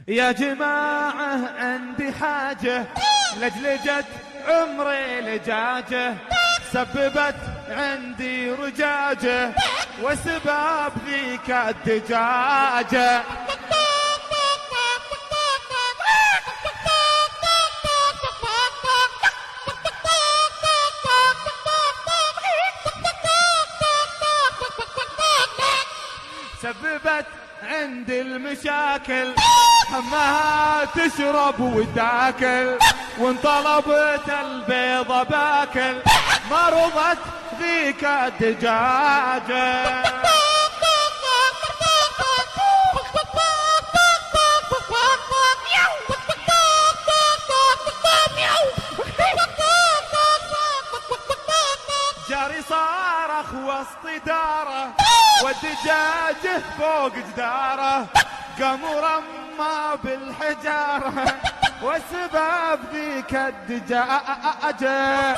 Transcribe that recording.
يا جماعة عندي حاجة لجلجت عمري لجاجة سببت عندي رجاجة وسباب ذيك الدجاجة. سببت عندي المشاكل همها تشرب وتاكل وان طلبت البيضة باكل ما رضت ذيك الدجاجة. جاري صارخ وسط داره والدجاجه فوق جداره قام رمى بالحجاره وسباب ذيك الدجاجه.